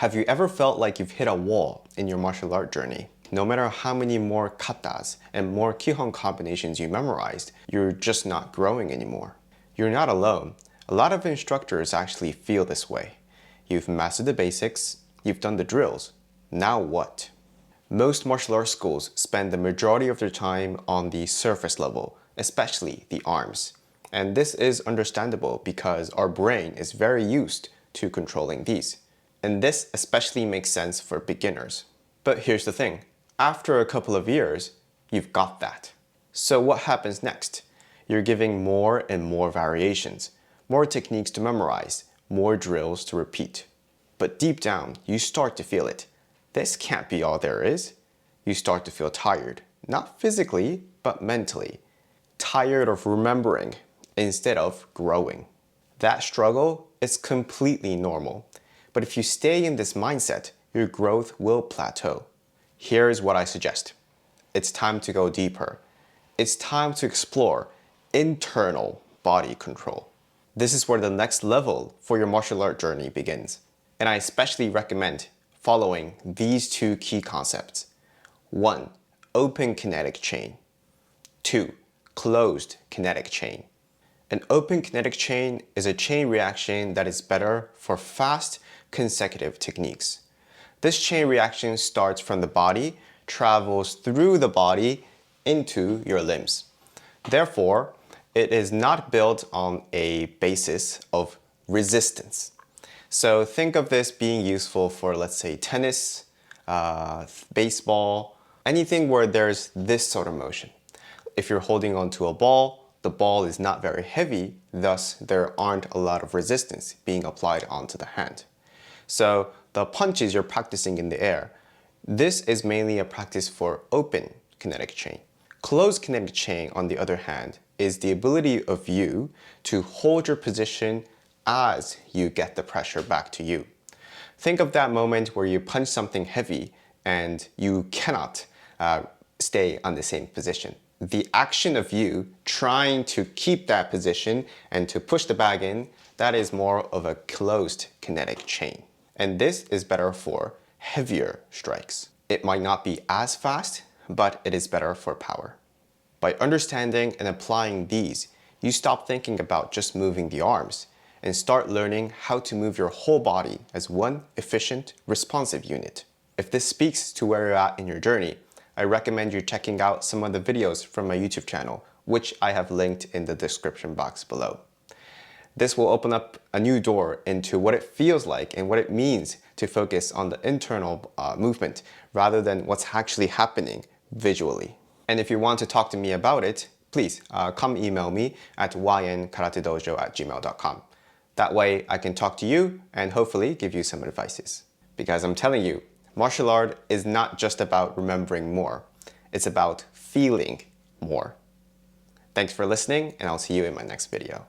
Have you ever felt like you've hit a wall in your martial art journey? No matter how many more katas and more kihon combinations you memorized, you're just not growing anymore. You're not alone. A lot of instructors actually feel this way. You've mastered the basics, you've done the drills. Now what? Most martial arts schools spend the majority of their time on the surface level, especially the arms. And this is understandable because our brain is very used to controlling these. And this especially makes sense for beginners. But here's the thing, after a couple of years, you've got that. So what happens next? You're giving more and more variations, more techniques to memorize, more drills to repeat. But deep down, you start to feel it. This can't be all there is. You start to feel tired, not physically, but mentally. Tired of remembering instead of growing. That struggle is completely normal. But if you stay in this mindset, your growth will plateau. Here's what I suggest. It's time to go deeper. It's time to explore internal body control. This is where the next level for your martial art journey begins. And I especially recommend following these two key concepts. 1. Open kinetic chain. 2. Closed kinetic chain. An open kinetic chain is a chain reaction that is better for fast, consecutive techniques. This chain reaction starts from the body, travels through the body into your limbs. Therefore, it is not built on a basis of resistance. So think of this being useful for, let's say, tennis, baseball, anything where there's this sort of motion. If you're holding onto a ball, the ball is not very heavy, thus there aren't a lot of resistance being applied onto the hand. So the punches you're practicing in the air, this is mainly a practice for open kinetic chain. Closed kinetic chain, on the other hand, is the ability of you to hold your position as you get the pressure back to you. Think of that moment where you punch something heavy and you cannot stay on the same position. The action of you trying to keep that position and to push the bag in, that is more of a closed kinetic chain. And this is better for heavier strikes. It might not be as fast, but it is better for power. By understanding and applying these, you stop thinking about just moving the arms and start learning how to move your whole body as one efficient, responsive unit. If this speaks to where you're at in your journey, I recommend you checking out some of the videos from my YouTube channel, which I have linked in the description box below. This will open up a new door into what it feels like and what it means to focus on the internal movement rather than what's actually happening visually. And if you want to talk to me about it, please come email me at ynkaratedojo@gmail.com. That way I can talk to you and hopefully give you some advices. Because I'm telling you, martial art is not just about remembering more. It's about feeling more. Thanks for listening, and I'll see you in my next video.